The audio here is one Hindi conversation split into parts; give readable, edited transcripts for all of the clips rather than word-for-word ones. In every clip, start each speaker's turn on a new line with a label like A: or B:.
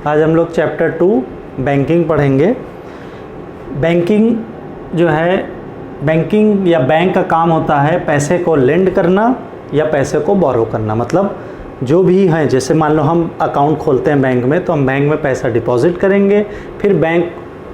A: आज हम लोग चैप्टर 2 बैंकिंग पढ़ेंगे। बैंकिंग जो है, बैंकिंग या बैंक का काम होता है पैसे को लेंड करना या पैसे को बोरो करना। मतलब जो भी है, जैसे मान लो हम अकाउंट खोलते हैं बैंक में, तो हम बैंक में पैसा डिपॉजिट करेंगे, फिर बैंक,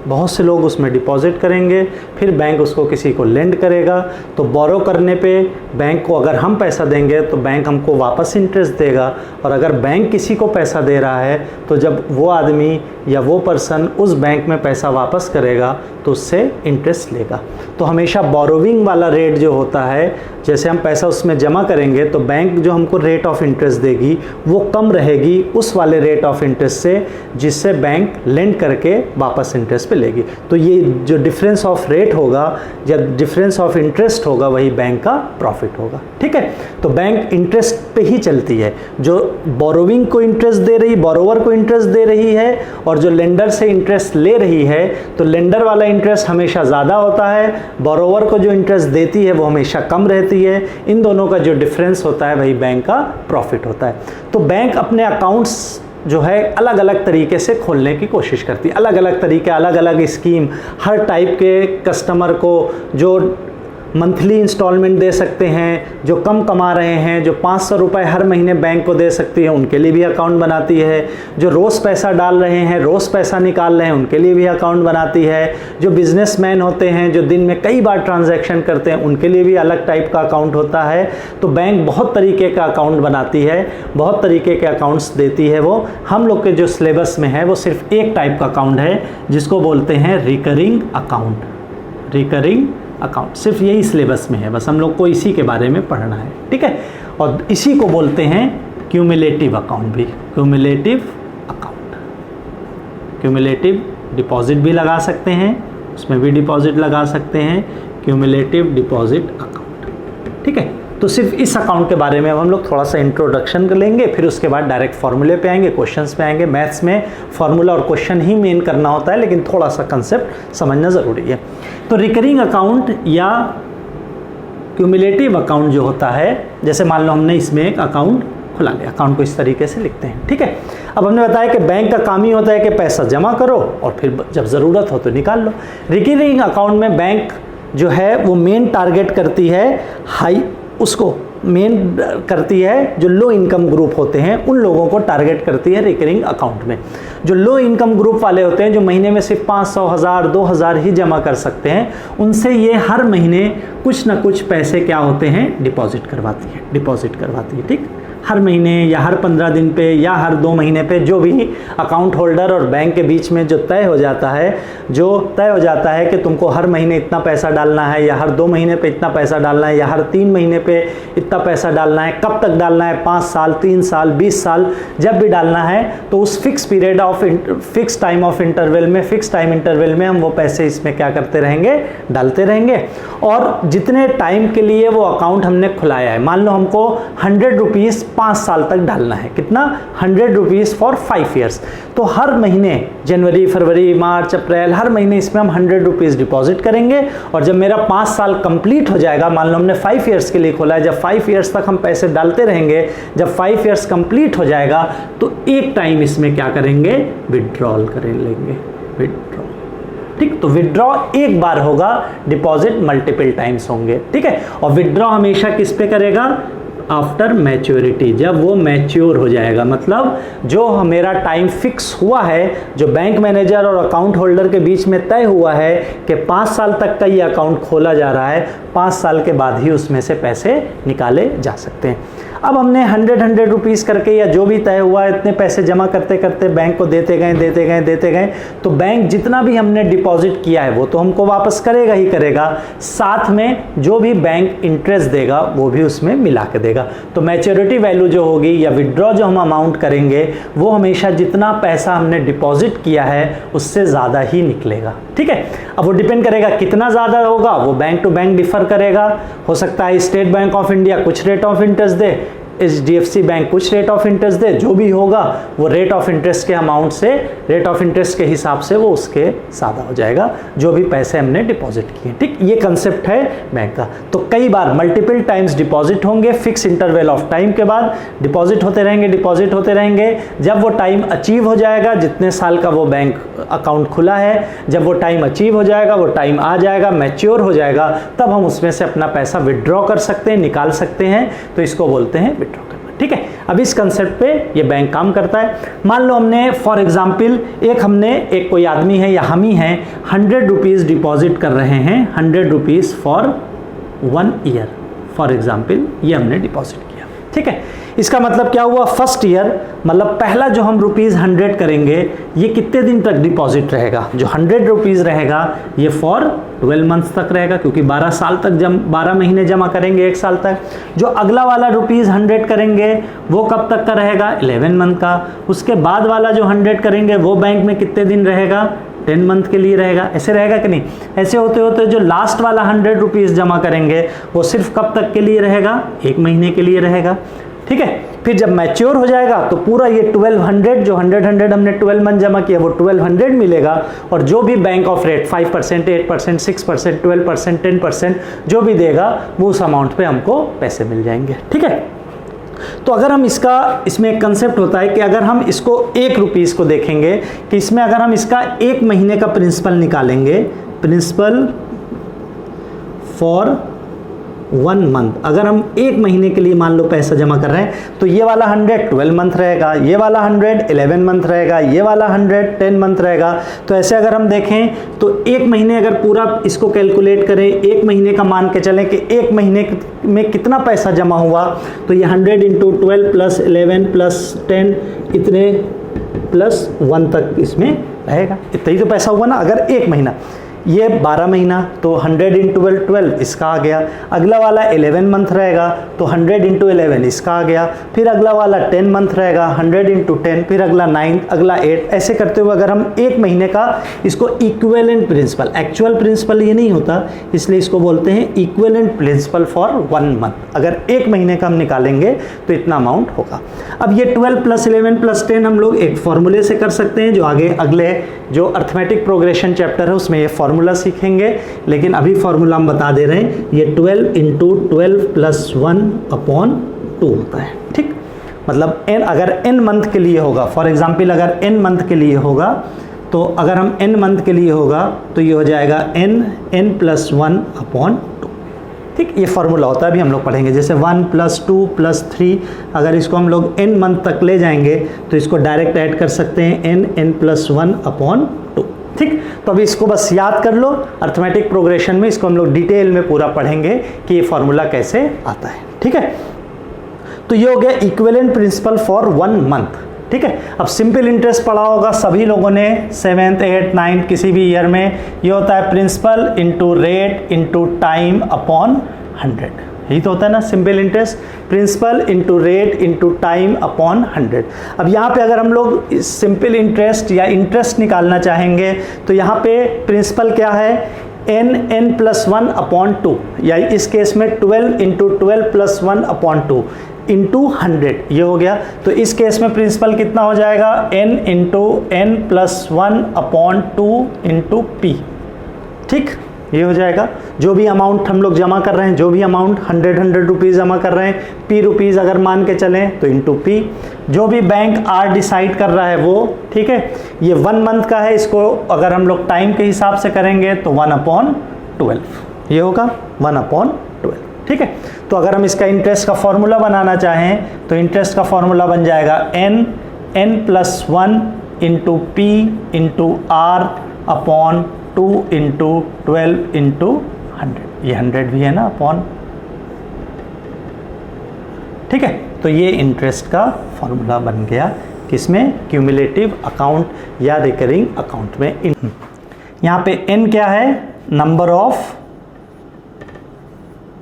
A: बहुत से लोग उसमें डिपॉजिट करेंगे, फिर बैंक उसको किसी को लेंड करेगा। तो बोरो करने पे बैंक को अगर हम पैसा देंगे तो बैंक हमको वापस इंटरेस्ट देगा, और अगर बैंक किसी को पैसा दे रहा है तो जब वो आदमी या वो पर्सन उस बैंक में पैसा वापस करेगा तो उससे इंटरेस्ट लेगा। तो हमेशा बोरोविंग वाला रेट जो होता है, जैसे हम पैसा उसमें जमा करेंगे तो बैंक जो हमको रेट ऑफ इंटरेस्ट देगी वो कम रहेगी उस वाले रेट ऑफ इंटरेस्ट से जिससे बैंक लेंड करके वापस इंटरेस्ट पे लेगी। तो ये जो डिफरेंस ऑफ रेट होगा या डिफरेंस ऑफ इंटरेस्ट होगा वही बैंक का प्रॉफिट होगा। ठीक है, तो बैंक इंटरेस्ट पे ही चलती है। जो बोरोविंग को इंटरेस्ट दे रही, बोरोवर को इंटरेस्ट दे रही है, और जो लेंडर से इंटरेस्ट ले रही है, तो लेंडर वाला इंटरेस्ट हमेशा ज़्यादा होता है, बोरोवर को जो इंटरेस्ट देती है वो हमेशा कम रहती है। इन दोनों का जो डिफरेंस होता है वही बैंक का प्रॉफिट होता है। तो बैंक अपने अकाउंट्स जो है अलग अलग तरीके से खोलने की कोशिश करती है, अलग अलग तरीके, अलग अलग स्कीम, हर टाइप के कस्टमर को जो मंथली इंस्टॉलमेंट दे सकते हैं, जो कम कमा रहे हैं, जो 500 रुपये हर महीने बैंक को दे सकती है, उनके लिए भी अकाउंट बनाती है। जो रोज़ पैसा डाल रहे हैं, रोज़ पैसा निकाल रहे हैं, उनके लिए भी अकाउंट बनाती है। जो बिजनेसमैन होते हैं, जो दिन में कई बार ट्रांजैक्शन करते हैं, उनके लिए भी अलग टाइप का अकाउंट होता है। तो बैंक बहुत तरीके का अकाउंट बनाती है, बहुत तरीके के अकाउंट्स देती है। वो हम लोग के जो सिलेबस में है वो सिर्फ एक टाइप का अकाउंट है जिसको बोलते हैं रिकरिंग अकाउंट। रिकरिंग अकाउंट सिर्फ यही सिलेबस में है, बस हम लोग को इसी के बारे में पढ़ना है। ठीक है, और इसी को बोलते हैं क्यूमुलेटिव अकाउंट भी। क्यूमुलेटिव अकाउंट, क्यूमुलेटिव डिपॉजिट भी लगा सकते हैं, उसमें भी डिपॉजिट लगा सकते हैं, क्यूमुलेटिव डिपॉजिट अकाउंट। ठीक है, तो सिर्फ इस अकाउंट के बारे में अब हम लोग थोड़ा सा इंट्रोडक्शन कर लेंगे, फिर उसके बाद डायरेक्ट फार्मूले पे आएंगे, क्वेश्चंस पे आएंगे। मैथ्स में फार्मूला और क्वेश्चन ही मेन करना होता है, लेकिन थोड़ा सा कंसेप्ट समझना ज़रूरी है। तो रिकरिंग अकाउंट या क्यूमुलेटिव अकाउंट जो होता है, जैसे मान लो हमने इसमें एक अकाउंट खुला लिया, अकाउंट को इस तरीके से लिखते हैं। ठीक है, अब हमने बताया कि बैंक का काम ही होता है कि पैसा जमा करो और फिर जब ज़रूरत हो तो निकाल लो। रिकरिंग अकाउंट में बैंक जो है वो मेन टारगेट करती है हाई, उसको मेन करती है जो लो इनकम ग्रुप होते हैं उन लोगों को टारगेट करती है रिकरिंग अकाउंट में। जो लो इनकम ग्रुप वाले होते हैं, जो महीने में सिर्फ 500, 1000, 2000 ही जमा कर सकते हैं, उनसे ये हर महीने कुछ ना कुछ पैसे क्या होते हैं, डिपॉजिट करवाती है। ठीक, हर महीने या हर 15 दिन पे या हर 2 महीने पे, जो भी अकाउंट होल्डर और बैंक के बीच में जो तय हो जाता है कि तुमको हर महीने इतना पैसा डालना है, या हर 2 महीने पे इतना पैसा डालना है, या हर 3 महीने पे इतना पैसा डालना है। कब तक डालना है, 5 साल, 3 साल, 20 साल, जब भी डालना है तो उस fix period of fix time of interval में, फिक्स टाइम इंटरवल में हम वो पैसे इसमें क्या करते रहेंगे, डालते रहेंगे। और जितने टाइम के लिए वो अकाउंट हमने खुलाया है, मान लो हमको 100 रुपीज़ 5 साल तक डालना है, कितना, 100 रुपीज़ फॉर 5 ईयर्स। तो हर महीने, जनवरी, फरवरी, मार्च, अप्रैल, हर महीने इसमें हम 100 रुपीज़ डिपॉजिट करेंगे। और जब मेरा 5 साल कंप्लीट हो जाएगा, मान लो हमने 5 ईयर्स के लिए खोला है, जब 5 ईयर्स तक हम पैसे डालते रहेंगे, जब 5 ईयर्स कंप्लीट हो जाएगा तो एक टाइम इसमें क्या करेंगे, विड्रॉल करें लेंगे, विड्रॉ। ठीक, तो विड्रॉ एक बार होगा, डिपॉजिट मल्टीपल टाइम्स होंगे। ठीक है, और विड्रॉ हमेशा किस पे करेगा, आफ्टर मैच्योरिटी, जब वो मैच्योर हो जाएगा। मतलब जो मेरा टाइम फिक्स हुआ है, जो बैंक मैनेजर और अकाउंट होल्डर के बीच में तय हुआ है कि 5 साल तक का ये अकाउंट खोला जा रहा है, 5 साल के बाद ही उसमें से पैसे निकाले जा सकते हैं। अब हमने 100 रुपीज़ करके या जो भी तय हुआ इतने पैसे जमा करते करते बैंक को देते गए, तो बैंक जितना भी हमने डिपॉजिट किया है वो तो हमको वापस करेगा ही करेगा, साथ में जो भी बैंक इंटरेस्ट देगा वो भी उसमें मिला के देगा। तो मैच्योरिटी वैल्यू जो होगी या विड्रॉ जो हम अमाउंट करेंगे वो हमेशा जितना पैसा हमने डिपॉजिट किया है उससे ज़्यादा ही निकलेगा। ठीक है, अब वो डिपेंड करेगा कितना ज़्यादा होगा, वो बैंक टू बैंक डिफर करेगा। हो सकता है स्टेट बैंक ऑफ इंडिया कुछ rate of interest they, HDFC bank कुछ रेट ऑफ इंटरेस्ट दे, जो भी होगा वो रेट ऑफ इंटरेस्ट के अमाउंट से, रेट ऑफ इंटरेस्ट के हिसाब से वो उसके सादा हो जाएगा जो भी पैसे हमने डिपॉजिट किए। ठीक, ये कंसेप्ट है बैंक का। तो कई बार मल्टीपल टाइम्स डिपॉजिट होंगे, फिक्स इंटरवल ऑफ टाइम के बाद डिपॉजिट होते रहेंगे, डिपॉजिट होते रहेंगे। जब वो टाइम अचीव हो जाएगा, जितने साल का वो बैंक अकाउंट खुला है, जब वो टाइम अचीव हो जाएगा, वो टाइम आ जाएगा, मैच्योर हो जाएगा, तब हम उसमें से अपना पैसा विड्रॉ कर सकते हैं, निकाल सकते हैं। तो इसको बोलते हैं विड्रॉ करना। ठीक है, अब इस कंसेप्ट पे ये बैंक काम करता है। मान लो हमने फॉर एग्जांपल एक कोई आदमी है या हम ही हैं, 100 रुपीज़ डिपॉजिट कर रहे हैं, 100 rupees for 1 year for example, ये हमने डिपॉजिट किया। ठीक है, इसका मतलब क्या हुआ, फर्स्ट ईयर मतलब पहला जो हम ₹100 करेंगे, ये कितने दिन तक डिपॉजिट रहेगा, जो 100 रुपीज़ रहेगा ये फॉर 12 मंथ्स तक रहेगा, क्योंकि 12 साल तक 12 महीने जमा करेंगे, 1 साल तक। जो अगला वाला ₹100 करेंगे वो कब तक का रहेगा, 11 मंथ का। उसके बाद वाला जो 100 करेंगे वो बैंक में कितने दिन रहेगा, 10 मंथ के लिए रहेगा। ऐसे रहेगा कि नहीं? ऐसे होते होते जो लास्ट वाला 100 रुपीज़ जमा करेंगे वो सिर्फ कब तक के लिए रहेगा, 1 महीने के लिए रहेगा। ठीक है, फिर जब मैच्योर हो जाएगा तो पूरा ये 1200 जो 100 हमने 12 मंथ जमा किया वो 1200 मिलेगा, और जो भी बैंक ऑफ रेट 5%, 8%, 6%, 12%, 10% जो भी देगा वो उस अमाउंट पे हमको पैसे मिल जाएंगे। ठीक है, तो अगर हम इसमें एक कंसेप्ट होता है कि अगर हम इसको 1 रुपीज़ को देखेंगे कि इसमें अगर हम इसका 1 महीने का प्रिंसिपल निकालेंगे, प्रिंसिपल फॉर 1 मंथ, अगर हम 1 महीने के लिए मान लो पैसा जमा कर रहे हैं, तो ये वाला 100 12 मंथ रहेगा, ये वाला 100 11 मंथ रहेगा, ये वाला 100 10 मंथ रहेगा। तो ऐसे अगर हम देखें तो 1 महीने अगर पूरा इसको कैलकुलेट करें, 1 महीने का मान के चलें कि 1 महीने में कितना पैसा जमा हुआ, तो ये 100 × 12 + 11 + 10 इतने +1 तक इसमें रहेगा। इतना ही तो पैसा हुआ ना। अगर 1 महीना, ये 12 महीना तो 100 × 12 इसका आ गया। अगला वाला 11 मंथ रहेगा तो 100 × 11 इसका आ गया। फिर अगला वाला 10 मंथ रहेगा, 100 × 10, फिर अगला 9, अगला 8। ऐसे करते हुए अगर हम 1 महीने का इसको इक्विवेलेंट प्रिंसिपल, एक्चुअल प्रिंसिपल ये नहीं होता, इसलिए इसको बोलते हैं इक्विवेलेंट प्रिंसिपल फॉर 1 मंथ। अगर 1 महीने का हम निकालेंगे तो इतना अमाउंट होगा। अब ये 12 + 11 + 10 हम लोग एक फॉर्मूले से कर सकते हैं, जो आगे अगले जो अर्थमेटिक प्रोग्रेशन चैप्टर है उसमें ये फार्मूला सीखेंगे, लेकिन अभी फार्मूला हम बता दे रहे हैं। ये 12 × 12 + 1/2 होता है। ठीक, मतलब n अगर n मंथ के लिए होगा, फॉर एग्जांपल अगर n मंथ के लिए होगा, तो अगर हम n मंथ के लिए होगा तो ये हो जाएगा n + 1/2। ठीक, ये फार्मूला होता है, अभी हम लोग पढ़ेंगे। जैसे 1 + 2 + 3, अगर इसको हम लोग n मंथ तक ले जाएंगे तो इसको डायरेक्ट ऐड कर सकते हैं n + 1/2। ठीक, तो अभी इसको बस याद कर लो। अर्थमेटिक प्रोग्रेशन में इसको हम लोग डिटेल में पूरा पढ़ेंगे कि ये फार्मूला कैसे आता है। ठीक है, तो ये हो गया इक्विवेलेंट प्रिंसिपल फॉर 1 मंथ। ठीक है, अब सिंपल इंटरेस्ट पढ़ा होगा सभी लोगों ने 7th 8th 9th किसी भी ईयर में। ये होता है principal into rate into time upon 100। यही तो होता है ना simple interest, principal into rate into time upon 100। अब यहाँ पे अगर हम लोग सिंपल इंटरेस्ट या इंटरेस्ट निकालना चाहेंगे तो यहाँ पे प्रिंसिपल क्या है, n + 1/2, या इस केस में 12 × 12 + 1/2 इंटू 100 ये हो गया। तो इस केस में प्रिंसिपल कितना हो जाएगा, n × n + 1/2 इंटू p। ठीक, ये हो जाएगा। जो भी अमाउंट हम लोग जमा कर रहे हैं, जो भी अमाउंट 100 रुपीज़ जमा कर रहे हैं, p रुपीज़ अगर मान के चलें तो इंटू p। जो भी बैंक r डिसाइड कर रहा है वो, ठीक है, ये 1 मंथ का है, इसको अगर हम लोग टाइम के हिसाब से करेंगे तो 1/12 ये होगा, 1/12। ठीक है, तो अगर हम इसका इंटरेस्ट का फॉर्मूला बनाना चाहें तो इंटरेस्ट का फॉर्मूला बन जाएगा n + 1 into p into r upon 2 × 12 × 100। ये 100 भी है ना अपॉन। ठीक है, तो ये इंटरेस्ट का फॉर्मूला बन गया किसमें, क्यूमुलेटिव अकाउंट या रिकरिंग अकाउंट में। यहाँ पे n क्या है, नंबर ऑफ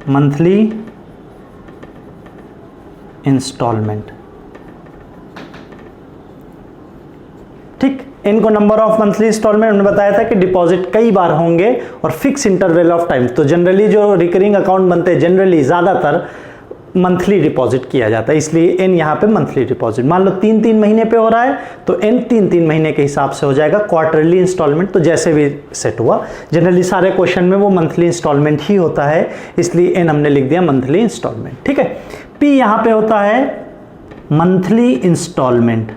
A: मंथली इंस्टॉलमेंट। ठीक, इनको नंबर ऑफ मंथली इंस्टॉलमेंट हमने बताया था कि डिपॉजिट कई बार होंगे और फिक्स इंटरवल ऑफ टाइम। तो जनरली जो रिकरिंग अकाउंट बनते हैं, जनरली ज़्यादातर मंथली डिपॉजिट किया जाता है, इसलिए एन यहाँ पे मंथली डिपॉजिट। मान लो 3-3 महीने पे हो रहा है तो एन 3-3 महीने के हिसाब से हो जाएगा। क्वार्टरली इंस्टॉलमेंट तो जैसे भी सेट हुआ, जनरली सारे क्वेश्चन में वो मंथली इंस्टॉलमेंट ही होता है, इसलिए एन हमने लिख दिया मंथली इंस्टॉलमेंट। ठीक है, पी यहाँ पे होता है मंथली इंस्टॉलमेंट।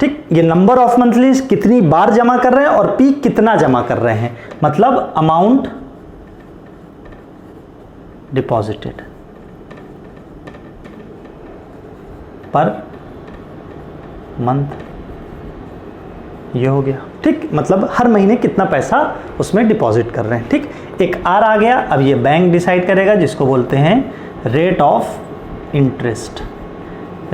A: ठीक, ये नंबर ऑफ मंथली कितनी बार जमा कर रहे हैं और पी कितना जमा कर रहे हैं, मतलब अमाउंट डिपॉजिटेड पर मंथ, ये हो गया। ठीक, मतलब हर महीने कितना पैसा उसमें डिपॉजिट कर रहे हैं। ठीक, एक आर आ गया। अब ये बैंक डिसाइड करेगा, जिसको बोलते हैं rate of interest.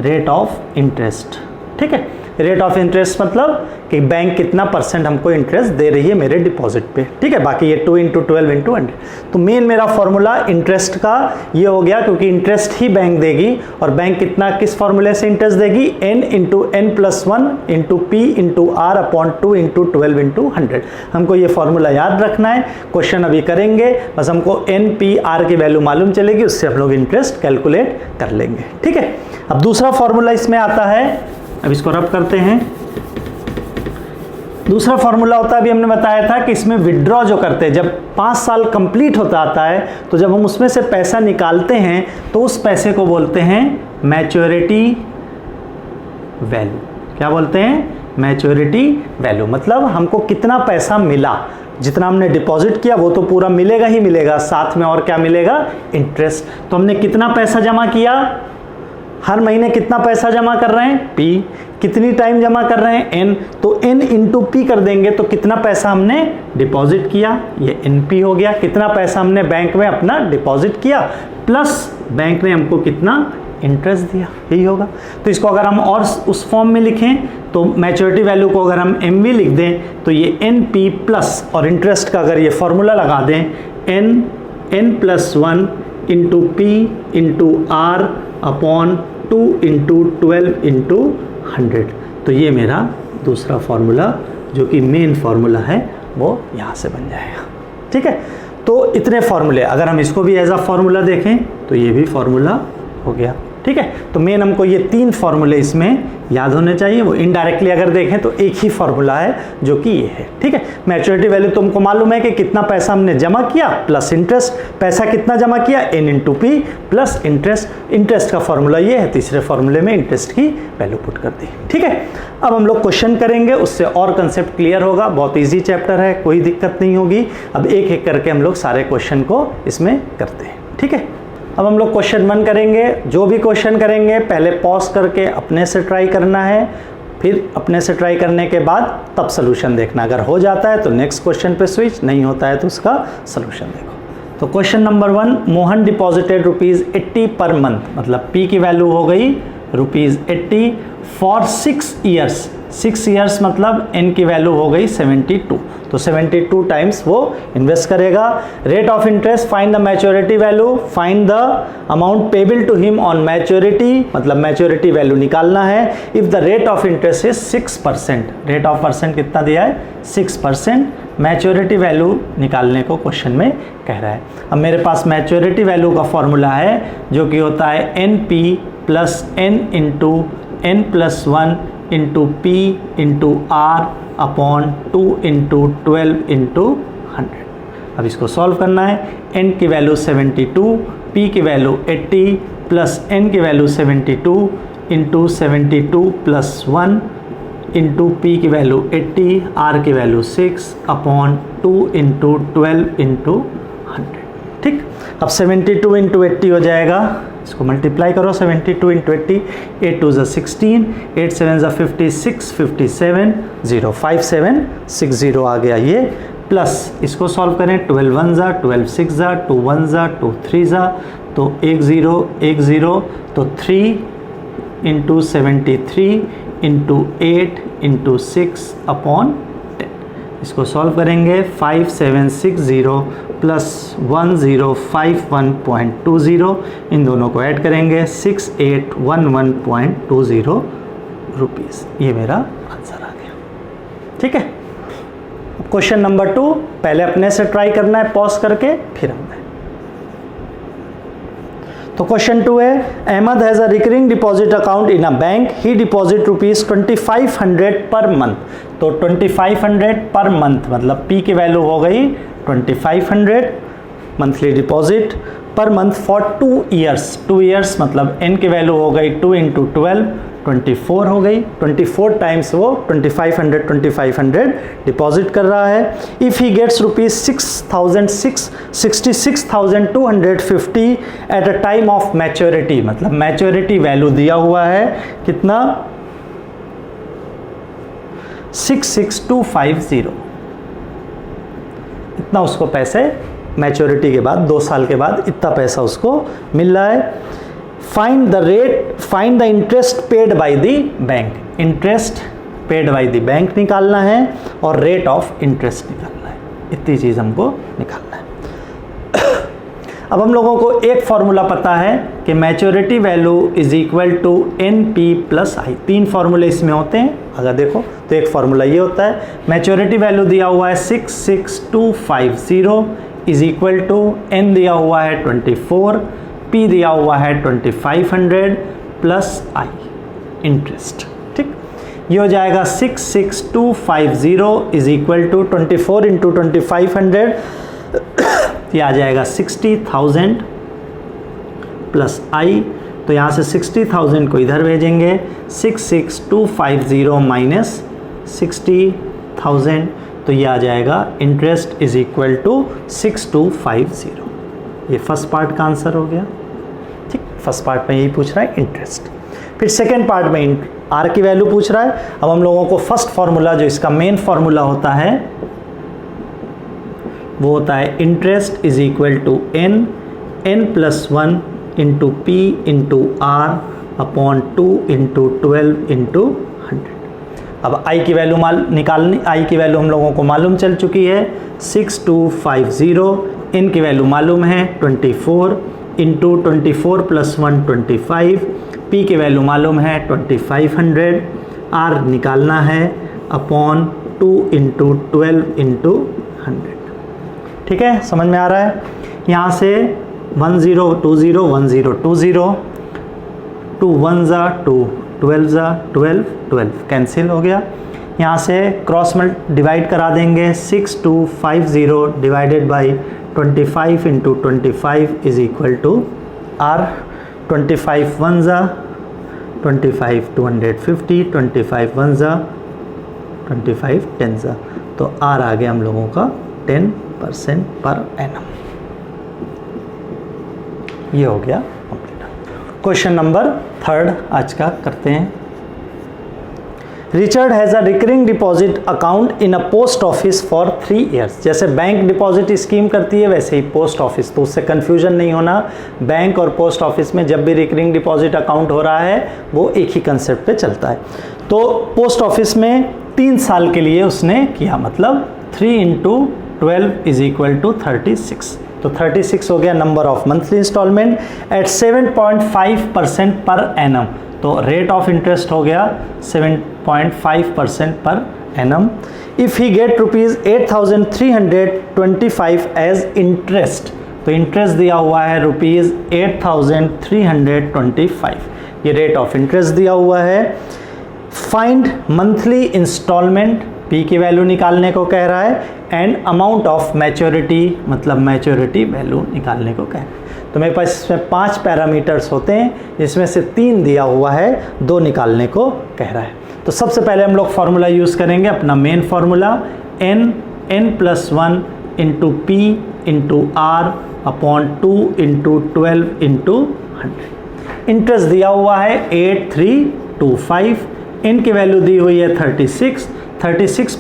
A: Rate of interest, ठीक है, रेट ऑफ इंटरेस्ट मतलब कि बैंक कितना % हमको इंटरेस्ट दे रही है मेरे डिपॉजिट पे। ठीक है, बाकी ये 2 × 12 × 100। तो मेन मेरा फॉर्मूला इंटरेस्ट का ये हो गया, क्योंकि इंटरेस्ट ही बैंक देगी, और बैंक कितना किस फॉर्मूले से इंटरेस्ट देगी, n × n+1 × p × r/2 × 12 × 100। हमको ये फॉर्मूला याद रखना है, क्वेश्चन अभी करेंगे, बस हमको n p r की वैल्यू मालूम चलेगी, उससे हम लोग इंटरेस्ट कैलकुलेट कर लेंगे। ठीक है, अब दूसरा फॉर्मूला इसमें आता है, अब इसको रब करते हैं। दूसरा फॉर्मूला होता है, अभी हमने बताया था कि इसमें विड्रॉ जो करते हैं, जब 5 साल कंप्लीट होता आता है तो जब हम उसमें से पैसा निकालते हैं तो उस पैसे को बोलते हैं मैच्योरिटी वैल्यू। क्या बोलते हैं, मैच्योरिटी वैल्यू। मतलब हमको कितना पैसा मिला, जितना हमने डिपॉजिट किया वो तो पूरा मिलेगा ही मिलेगा, साथ में और क्या मिलेगा, इंटरेस्ट। तो हमने कितना पैसा जमा किया, हर महीने कितना पैसा जमा कर रहे हैं, P, कितनी टाइम जमा कर रहे हैं, N, तो N × P कर देंगे तो कितना पैसा हमने डिपॉजिट किया, ये NP हो गया। कितना पैसा हमने बैंक में अपना डिपॉजिट किया, प्लस बैंक ने हमको कितना इंटरेस्ट दिया, यही होगा। तो इसको अगर हम और उस फॉर्म में लिखें तो मैच्योरिटी वैल्यू को अगर हम MV लिख दें तो ये NP प्लस, और इंटरेस्ट का अगर ये फॉर्मूला लगा दें, n+1 × P × R/2 × 12 × 100। तो ये मेरा दूसरा फॉर्मूला जो कि मेन फॉर्मूला है वो यहाँ से बन जाएगा। ठीक है, तो इतने फॉर्मूले, अगर हम इसको भी एज अ फॉर्मूला देखें तो ये भी फॉर्मूला हो गया। ठीक है, तो मेन हमको ये 3 फॉर्मूले इसमें याद होने चाहिए। वो इनडायरेक्टली अगर देखें तो एक ही फॉर्मूला है जो कि ये है। ठीक है, मैच्योरिटी वैल्यू तुमको मालूम है कि कितना पैसा हमने जमा किया प्लस इंटरेस्ट। पैसा कितना जमा किया, n × p plus interest. Interest का फॉर्मूला ये है, तीसरे फॉर्मूले में इंटरेस्ट की वैल्यू पुट कर दी। ठीक है, अब हम लोग क्वेश्चन करेंगे, उससे और कंसेप्ट क्लियर होगा। बहुत ईजी चैप्टर है, कोई दिक्कत नहीं होगी। अब एक एक करके हम लोग सारे क्वेश्चन को इसमें करते हैं। ठीक है, अब हम लोग क्वेश्चन 1 करेंगे। जो भी क्वेश्चन करेंगे पहले पॉज करके अपने से ट्राई करना है, फिर अपने से ट्राई करने के बाद तब सोल्यूशन देखना। अगर हो जाता है तो नेक्स्ट क्वेश्चन पे स्विच, नहीं होता है तो उसका सोल्यूशन देखो। तो question number 1, Mohan deposited ₹80 per month, मतलब P की वैल्यू हो गई ₹80 फॉर 6 ईयर्स। 6 ईयर्स मतलब n की वैल्यू हो गई 72, तो 72 टाइम्स वो इन्वेस्ट करेगा। Rate of interest, find the maturity value, find the amount payable to him on maturity, मतलब मैच्योरिटी वैल्यू निकालना है। If the rate of interest is 6%, rate of percent कितना दिया है, 6%। मैच्योरिटी वैल्यू निकालने को क्वेश्चन में कह रहा है। अब मेरे पास मैच्योरिटी वैल्यू का फॉर्मूला है जो कि होता है NP plus n × n+1 × P × R/2 × 12 × 100। अब इसको सॉल्व करना है। n की वैल्यू 72, P की वैल्यू 80 प्लस n की वैल्यू 72 × 72 + 1 × P की वैल्यू 80, R की वैल्यू 6/2 × 12 × 100। ठीक, अब 72 × 80 हो जाएगा, इसको मल्टीप्लाई करो। 72 × 80, 8 2 16, 8 7 56, 57 0 5760 आ गया ये। प्लस इसको सॉल्व करें, 12 1 12 6 2 1 2 3 तो 1 0 1 0, तो 3 × 73 × 8 × 6/10। इसको सॉल्व करेंगे, 5760 प्लस 1051.20, इन दोनों को ऐड करेंगे 6811.20 रुपीज़। ये मेरा आंसर आ गया। ठीक है, क्वेश्चन नंबर 2 पहले अपने से ट्राई करना है पॉज करके, फिर हमने। तो क्वेश्चन 2 है, Ahmed has a recurring deposit account in a bank, he deposit ₹2500 per month. तो 2500 पर मंथ मतलब P की वैल्यू हो गई 2500 monthly deposit per month for 2 years. 2 years मतलब n की वैल्यू हो गई 2 × 12 24 हो गई। 24 टाइम्स वो 2500 डिपॉजिट कर रहा है। If he gets ₹66,250 at a time of maturity, मतलब मैच्योरिटी वैल्यू दिया हुआ है कितना 66,250, इतना उसको पैसे मैच्योरिटी के बाद 2 साल के बाद इतना पैसा उसको मिल रहा है। Find the interest paid by the bank, interest paid by the bank निकालना है और रेट ऑफ इंटरेस्ट निकालना है, इतनी चीज़ हमको निकालना है। अब हम लोगों को एक फॉर्मूला पता है कि maturity value is equal to NP plus I. 3 फॉर्मूले इसमें होते हैं, अगर देखो तो एक फॉर्मूला ये होता है, मैच्योरिटी वैल्यू दिया हुआ है 66,250 इज इक्वल टू N दिया हुआ है 24, P दिया हुआ है 2500 प्लस आई इंटरेस्ट। ठीक, ये हो जाएगा 66,250 इज इक्वल टू 24 × 2500, ये आ जाएगा 60,000 प्लस आई। तो यहाँ से 60,000 को इधर भेजेंगे, 66,250 माइनस 60,000, तो ये आ जाएगा इंटरेस्ट इज इक्वल टू 6250। ये फर्स्ट पार्ट का आंसर हो गया। ठीक, फर्स्ट पार्ट में यही पूछ रहा है इंटरेस्ट। फिर सेकेंड पार्ट में आर की वैल्यू पूछ रहा है। अब हम लोगों को फर्स्ट फार्मूला जो इसका मेन फार्मूला होता है वो होता है interest is equal to n + 1 × P × R upon 2 × 12 × 100। अब I की वैल्यू निकालनी, I की वैल्यू हम लोगों को मालूम चल चुकी है 6250, n की वैल्यू मालूम है 24 × 24 + 1 25, P की वैल्यू मालूम है 2500, R निकालना है अपॉन 2 × 12 × 100। ठीक है, समझ में आ रहा है। यहाँ से 1020 1020, 2 1 2 12 12 12 कैंसिल हो गया। यहाँ से क्रॉस डिवाइड करा देंगे, 6250 divided by 25 × 25 is equal to R। 25 1 25 250, 25 1 25 10, तो R आ गया हम लोगों का 10% पर एनम। ये हो गया कंप्लीट। क्वेश्चन नंबर 3 आज का करते हैं। Richard has a recurring deposit account in a post office for 3 years. जैसे बैंक डिपॉजिट स्कीम करती है वैसे ही पोस्ट ऑफिस, तो उससे कन्फ्यूजन नहीं होना। बैंक और पोस्ट ऑफिस में जब भी रिकरिंग डिपॉजिट अकाउंट हो रहा है वो एक ही कंसेप्ट पे चलता है। तो पोस्ट ऑफिस में 3 साल के लिए उसने किया, मतलब 3 × 12 इज इक्वल टू 36। तो 36 हो गया number of monthly instalment at 7.5% per annum. तो रेट ऑफ इंटरेस्ट हो गया 7.5% per annum. If he get ₹8,325 as interest, तो इंटरेस्ट दिया हुआ है ₹8,325, ये रेट ऑफ इंटरेस्ट दिया हुआ है। फाइंड मंथली इंस्टॉलमेंट, पी की वैल्यू निकालने को कह रहा है, एंड अमाउंट ऑफ मैच्योरिटी, मतलब मैच्योरिटी वैल्यू निकालने को कह रहा है। तो मेरे पास इसमें 5 पैरामीटर्स होते हैं, जिसमें से 3 दिया हुआ है, 2 निकालने को कह रहा है। तो सबसे पहले हम लोग फार्मूला यूज़ करेंगे अपना main formula, n + 1 × P × R upon 2 × 12 × 100। Interest दिया हुआ है 8325, n की वैल्यू दी हुई है 36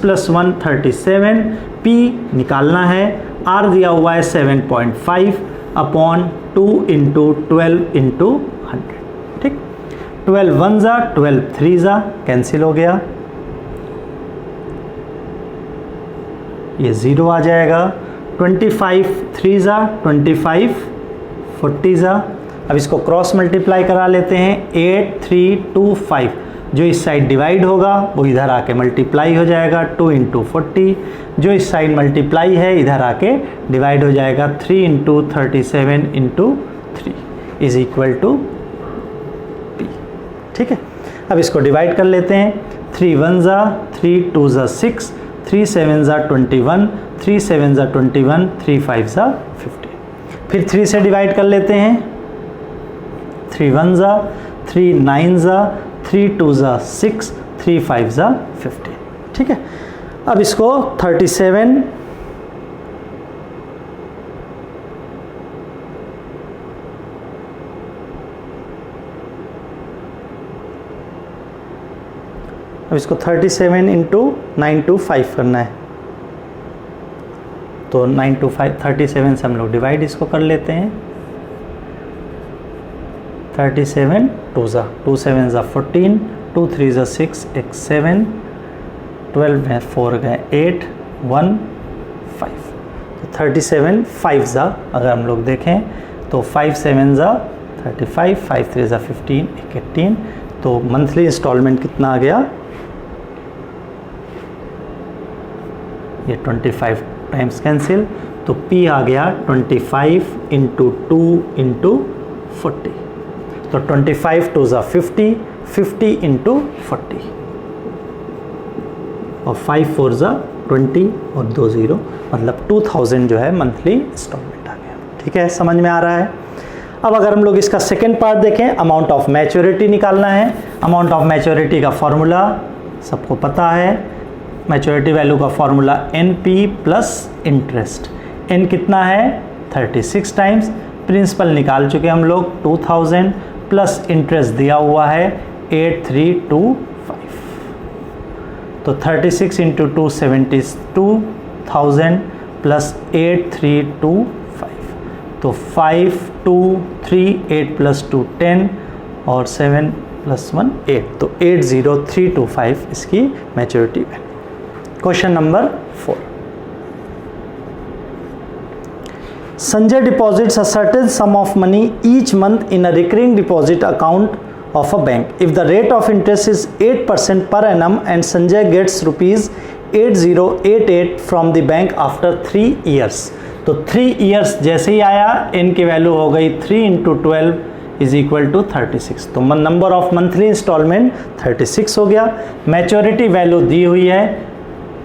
A: + 1 37, P निकालना है, R दिया हुआ है 7.5 अपॉन 2 × 12 × 100। ठीक, 12 1 12 3 कैंसिल हो गया, ये 0 आ जाएगा। 25 3 25 40 अब इसको क्रॉस मल्टीप्लाई करा लेते हैं, 8325 जो इस साइड डिवाइड होगा वो इधर आके मल्टीप्लाई हो जाएगा 2 इंटू 40, जो इस साइड मल्टीप्लाई है इधर आके डिवाइड हो जाएगा 3 into 37 into 3 is equal to P। ठीक है, अब इसको डिवाइड कर लेते हैं। 3 1 ज़ा 3 2 ज़ा 6 3 7 ज़ा 21 3 7 ज़ा 21 3 5 ज़ा 15। फिर 3 से डिवाइड कर लेते हैं। 3 1 ज़ा 3 9 ज़ा 3 2 ज़ा 6 3 5 ज़ा 15। ठीक है, अब इसको 37 अब इसको 37 इंटू 925 करना है, तो 925 37 से हम लोग डिवाइड इसको कर लेते हैं। 37 2 ज़ा 2 7 ज़ा 14 2 3 ज़ा 6 1 7 12 में 4 गए 8 1 5, तो 37 5 ज़ा अगर हम लोग देखें तो 5 7 ज़ा 35 5 3 ज़ा 15 18, तो मंथली इंस्टॉलमेंट कितना आ गया, ये 25 टाइम्स कैंसिल, तो P आ गया 25 इंटू 2 इंटू 40, तो 25 2 ज़ा 50 50 इंटू 40 और 5 4 ज़ा 20 और 2 0, मतलब 2000 जो है मंथली इंस्टॉलमेंट आ गया। ठीक है, समझ में आ रहा है। अब अगर हम लोग इसका सेकेंड पार्ट देखें, अमाउंट ऑफ मैच्योरिटी निकालना है। अमाउंट ऑफ मैच्योरिटी का फॉर्मूला सबको पता है, मैच्योरिटी वैल्यू का formula NP plus interest. N कितना है 36 टाइम्स, प्रिंसिपल निकाल चुके हम लोग 2000 प्लस इंटरेस्ट दिया हुआ है 8325, तो 36 इंटू 2 72,000 प्लस 8325, तो 5 2 3 8 प्लस 2 10 और 7 प्लस 1 8, तो 80325 इसकी maturity value. Question number 4, Sanjay deposits a certain sum of money each month in a recurring deposit account of a bank. If the rate of interest is 8% per annum and Sanjay gets rupees 8088 from the bank after 3 years, तो 3 years जैसे ही आया n की वैल्यू हो गई 3 इंटू 12 इज इक्वल टू 36, तो नंबर ऑफ मंथली इंस्टॉलमेंट 36 हो गया। मैच्योरिटी वैल्यू दी हुई है,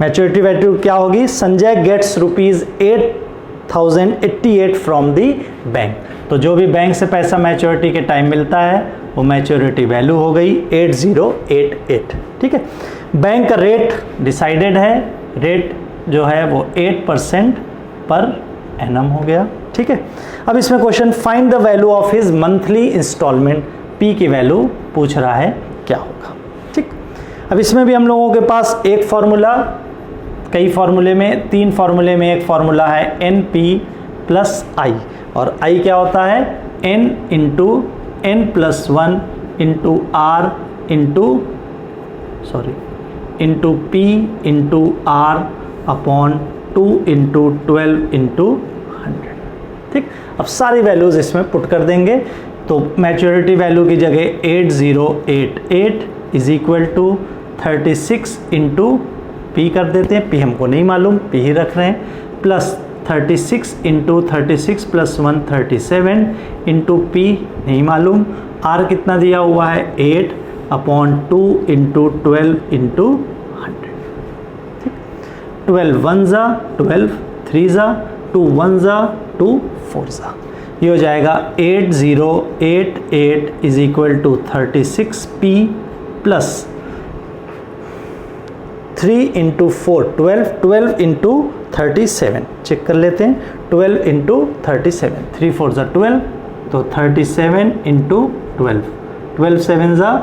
A: मैच्योरिटी वैल्यू क्या होगी, Sanjay gets rupees 8088 from the bank, तो जो भी बैंक से पैसा मैच्योरिटी के टाइम मिलता है वो मैच्योरिटी वैल्यू हो गई 8088। ठीक है, बैंक का रेट डिसाइडेड है, रेट जो है वो 8% पर एनम हो गया। ठीक है, अब इसमें question find the value of his monthly instalment, P की वैल्यू पूछ रहा है क्या होगा। ठीक, अब इसमें भी हम लोगों के पास एक फॉर्मूला, कई फार्मूले में 3 फार्मूले में एक फार्मूला है NP प्लस I, और I क्या होता है N into N plus 1 into R into P into R upon 2 into 12 into 100। ठीक, अब सारी वैल्यूज़ इसमें पुट कर देंगे, तो मैच्योरिटी वैल्यू की जगह 8088 is equal to 36 into P कर देते हैं, P हमको नहीं मालूम, P ही रख रहे हैं, plus 36 into 36 plus 1 37 into P नहीं मालूम, R कितना दिया हुआ है 8 अपॉन 2 इंटू 12 इंटू 100। ठीक, 12 1 ज़ा 12 3 ज़ा 2 1 ज़ा 2 4 ज़ा, ये हो जाएगा 8088 is equal to 36P plus 3 into 4 12 into 37, check कर लेते हैं, 12 इंटू 37 3 4 ज़ा 12, तो 37 इंटू 12 7 ज़ा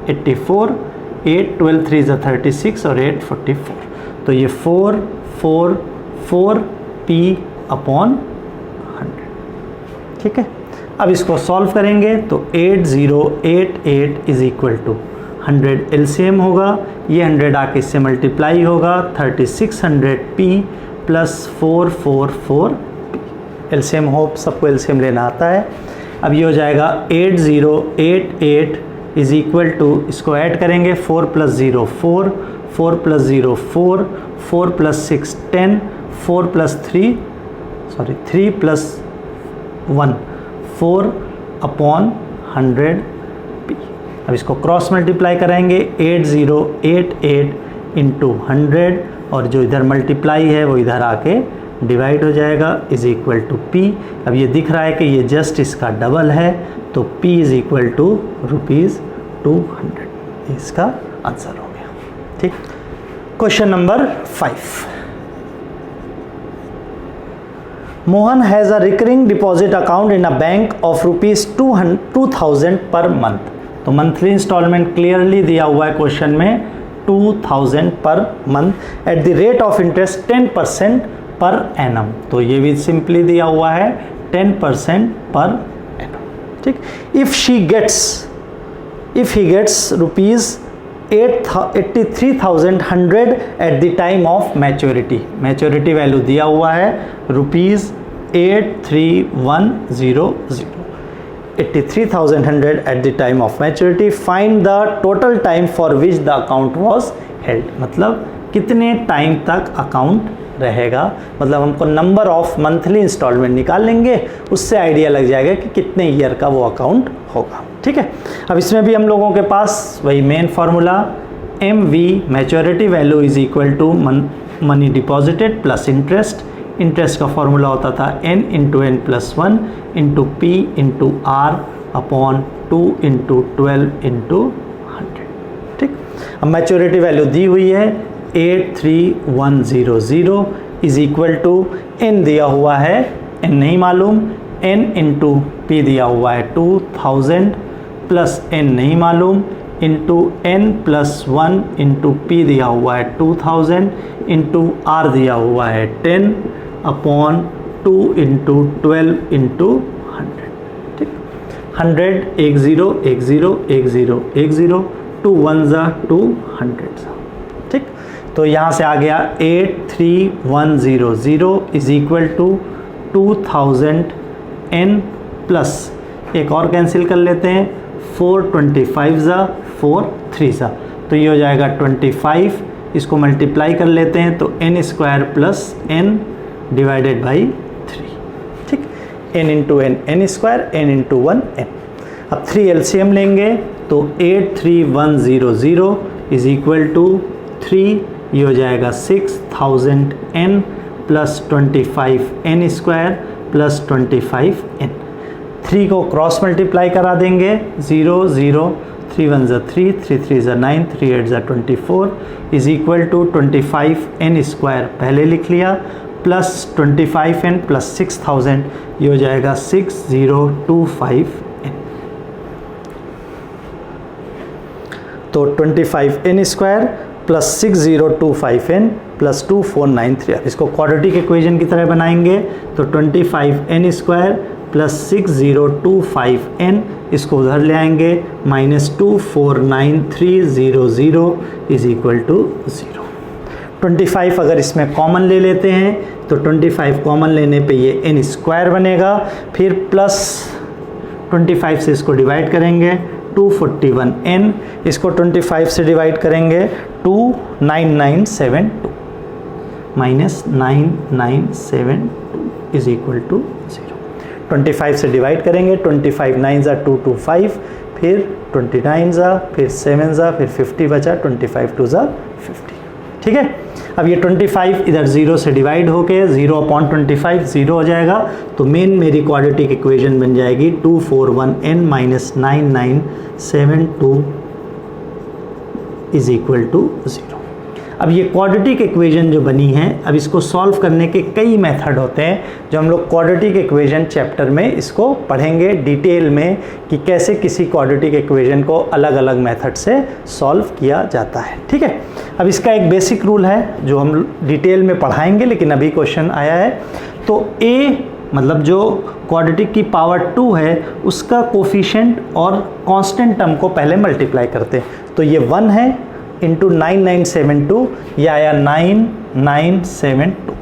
A: 84 8 12 3 ज़ा 36 और 8 44, तो ये 4 4 4 P अपॉन 100। ठीक है, अब इसको सॉल्व करेंगे तो 8088 इज इक्वल टू 100 LCM होगा, ये 100 आके इससे मल्टीप्लाई होगा 3600P plus 444P। LCM hope सबको LCM लेना आता है। अब ये हो जाएगा 8088 इज इक्वल टू, इसको ऐड करेंगे 4 + 0 4, 4 + 0 4, 4 + 6 10, 4 + 3 + 1 4/100p। अब इसको क्रॉस मल्टीप्लाई कराएंगे 8088 × 100 और जो इधर मल्टीप्लाई है वो इधर आके डिवाइड हो जाएगा इज इक्वल टू p। अब ये दिख रहा है कि ये जस्ट इसका डबल है तो p इज इक्वल टू ₹200। इसका आंसर हो गया। ठीक। Question number 5, Mohan has a recurring deposit account in a bank of ₹2000 per month. तो मंथली इंस्टॉलमेंट क्लियरली दिया हुआ है क्वेश्चन में 2000 per month at the rate of interest 10% per annum. तो ये भी सिंपली दिया हुआ है 10% पर एनम। ठीक। If he gets ₹83,100 at the time of maturity. Maturity value दिया हुआ है ₹83,100, 83,100 at the time of maturity. Find the total time for which the account was held. मतलब कितने टाइम तक अकाउंट रहेगा, मतलब हमको नंबर ऑफ मंथली इंस्टॉलमेंट निकाल लेंगे, उससे आइडिया लग जाएगा कि कितने ईयर का वो अकाउंट होगा। ठीक है। अब इसमें भी हम लोगों के पास वही main formula MV maturity value is equal to money deposited plus interest. Interest का फॉर्मूला होता था n × n + 1 × p × r upon 2 × 12 × 100। ठीक। अब मैच्योरिटी वैल्यू दी हुई है 83,100 इज इक्वल टू n दिया हुआ है, n नहीं मालूम, n × p दिया हुआ है 2000 प्लस n नहीं मालूम इंटू n + 1 × p दिया हुआ है 2000 इंटू r दिया हुआ है 10 अपॉन 2 × 12 × 100। ठीक। 100 10 10 10 10 2 1 2 100। ठीक। तो यहाँ से आ गया 83,100 is equal to 2000 n plus एक और कैंसिल कर लेते हैं 425 4 3 तो ये हो जाएगा 25। इसको मल्टीप्लाई कर लेते हैं तो n² + n डिवाइडेड बाई 3। ठीक। n × n n², n × 1 n। अब 3 LCM लेंगे तो 83,100 इज इक्वल टू 3, ये हो जाएगा 6000n plus 25n² plus 25n। 3 को क्रॉस मल्टीप्लाई करा देंगे 0 0 3 1 3 3 3 9 3 8 24 इज इक्वल टू 25n² पहले लिख लिया प्लस 25n प्लस 6000, ये हो जाएगा 6025n। तो 25n² प्लस 6025n प्लस 2493। अब इसको क्वाड्रेटिक इक्वेशन की तरह बनाएंगे तो 25n² प्लस 6025n, इसको उधर ले आएंगे -249,300 इज इक्वल टू 0। 25 अगर इसमें कॉमन ले लेते हैं तो 25 कॉमन लेने पे ये n² बनेगा, फिर प्लस 25 से इसको डिवाइड करेंगे 241n, इसको 25 से डिवाइड करेंगे 29972 -9972 इज इक्वल टू 0। 25 से डिवाइड करेंगे 25 9 = 225, फिर 29 फिर 7 फिर 50 बचा, 25 2 = 50। ठीक है। अब ये 25 इधर 0 से डिवाइड होके 0/25 0 हो जाएगा, तो मेन मेरी क्वाड्रेटिक इक्वेशन बन जाएगी 241n - 9972 इज इक्वल टू 0। अब ये क्वाड्रेटिक इक्वेशन जो बनी है, अब इसको सॉल्व करने के कई मेथड होते हैं जो हम लोग क्वाड्रेटिक इक्वेशन चैप्टर में इसको पढ़ेंगे डिटेल में कि कैसे किसी क्वाड्रेटिक इक्वेशन को अलग अलग मेथड से सॉल्व किया जाता है। ठीक है। अब इसका एक बेसिक रूल है जो हम डिटेल में पढ़ाएंगे, लेकिन अभी क्वेश्चन आया है तो a मतलब जो क्वाड्रेटिक की पावर 2 है उसका कोफिशिएंट और कांस्टेंट टर्म को पहले मल्टीप्लाई करते हैं, तो ये 1 है इंटू 9972, यह आया 9972।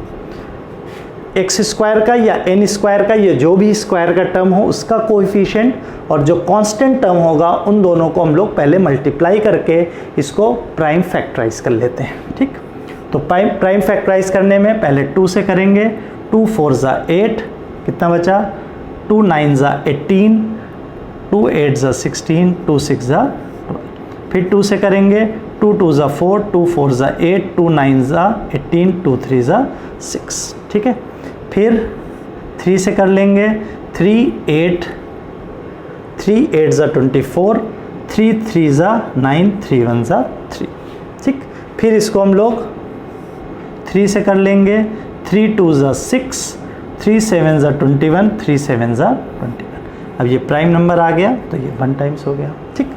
A: एक्स स्क्वायर का या एन स्क्वायर का, ये जो भी स्क्वायर का टर्म हो उसका कोएफिशिएंट, और जो कांस्टेंट टर्म होगा उन दोनों को हम लोग पहले मल्टीप्लाई करके इसको प्राइम फैक्टराइज कर लेते हैं। ठीक, तो प्राइम फैक्टराइज करने में पहले 2 से करेंगे। 2 4 ज़ा 8, कितना बचा? 2 9 ज़ा 18, 2 8 ज़ा 16, 2 6 ज़ा 12। फिर 2 से करेंगे। 2 2 ज़ा 4, 2 4 ज़ा 8, 2 9 ज़ा 18, 2 3 ज़ा 6। ठीक है, फिर 3 से कर लेंगे। 3 8 ज़ा 24, 3 3 ज़ा 9, 3 1 ज़ा 3। ठीक, फिर इसको हम लोग 3 से कर लेंगे। 3 2 ज़ा 6, 3 7 ज़ा 21, 3 7 ज़ा 21। अब ये प्राइम नंबर आ गया तो ये 1 टाइम्स हो गया। ठीक,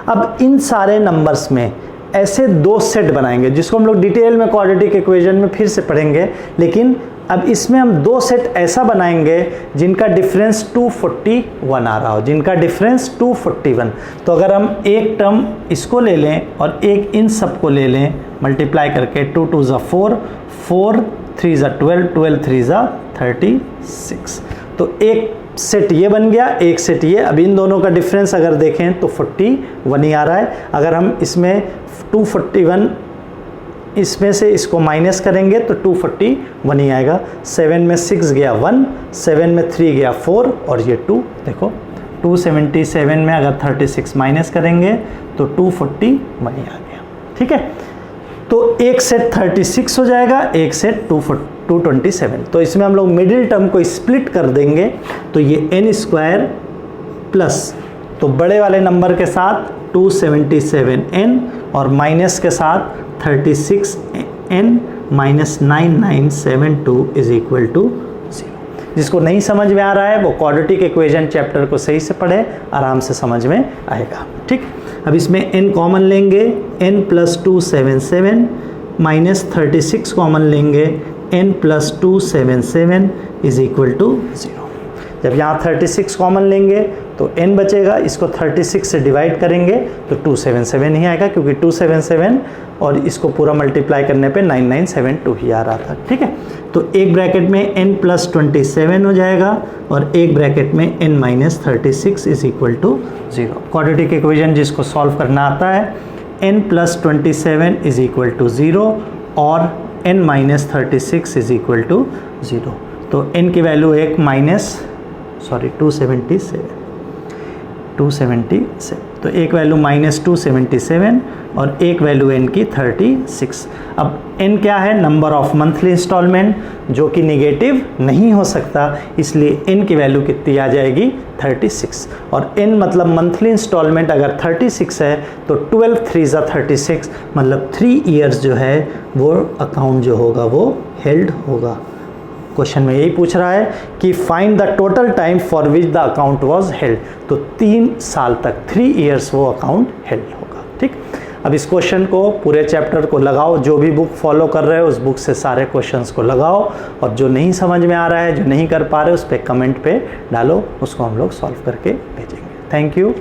A: अब इन सारे नंबर्स में ऐसे 2 सेट बनाएंगे जिसको हम लोग डिटेल में क्वाड्रेटिक इक्वेशन में फिर से पढ़ेंगे, लेकिन अब इसमें हम 2 सेट ऐसा बनाएंगे जिनका डिफरेंस 241 आ रहा हो, जिनका डिफरेंस 241। तो अगर हम एक टर्म इसको ले लें और एक इन सब को ले लें मल्टीप्लाई करके, 2 2 ज़ा 4, 4 3 ज़ा 12, 12 3 ज़ा 36। तो एक सेट ये बन गया, एक सेट ये। अब इन दोनों का डिफरेंस अगर देखें तो 41 ही आ रहा है। अगर हम इसमें 241 इसमें से इसको माइनस करेंगे तो 241 ही आएगा। 7 में 6 गया 1, 7 में 3 गया 4, और ये 2 देखो 277 में अगर 36 माइनस करेंगे तो 241 ही आ गया। ठीक है, तो एक सेट 36 हो जाएगा, एक सेट 227। तो इसमें हम लोग मिडिल टर्म को स्प्लिट कर देंगे तो ये n स्क्वायर प्लस, तो बड़े वाले नंबर के साथ 277n और माइनस के साथ 36n minus 9972 is equal to 0। जिसको नहीं समझ में आ रहा है वो क्वाड्रेटिक इक्वेशन चैप्टर को सही से पढ़े, आराम से समझ में आएगा। ठीक, अब इसमें n कॉमन लेंगे, n प्लस 277 माइनस 36 कॉमन लेंगे, n plus 277 is equal to 0। जब यहाँ 36 कॉमन लेंगे तो n बचेगा, इसको 36 से डिवाइड करेंगे तो 277 ही आएगा, क्योंकि 277 और इसको पूरा मल्टीप्लाई करने पे 9972 ही आ रहा था। ठीक है, तो एक ब्रैकेट में n प्लस 27 हो जाएगा और एक ब्रैकेट में n minus 36 is equal to 0। Quadratic equation जिसको सॉल्व करना आता है, n plus 27 is equal to 0 और n minus 36 is equal to 0। तो n की वैल्यू एक माइनस 277, तो एक वैल्यू माइनस 277 और एक वैल्यू n की 36। अब n क्या है? नंबर ऑफ मंथली इंस्टॉलमेंट, जो कि नेगेटिव नहीं हो सकता, इसलिए n की वैल्यू कितनी आ जाएगी? 36। और n मतलब मंथली इंस्टॉलमेंट अगर 36 है तो 12 3 ज़ा 36, मतलब 3 इयर्स जो है वो अकाउंट जो होगा वो हेल्ड होगा। क्वेश्चन में यही पूछ रहा है कि find the total time for which the account was held, तो 3 साल तक 3 इयर्स वो अकाउंट हेल्ड होगा। ठीक, अब इस क्वेश्चन को पूरे चैप्टर को लगाओ, जो भी बुक फॉलो कर रहे हो उस बुक से सारे क्वेश्चंस को लगाओ, और जो नहीं समझ में आ रहा है, जो नहीं कर पा रहे उस पर कमेंट पे डालो, उसको हम लोग सॉल्व करके भेजेंगे। Thank you.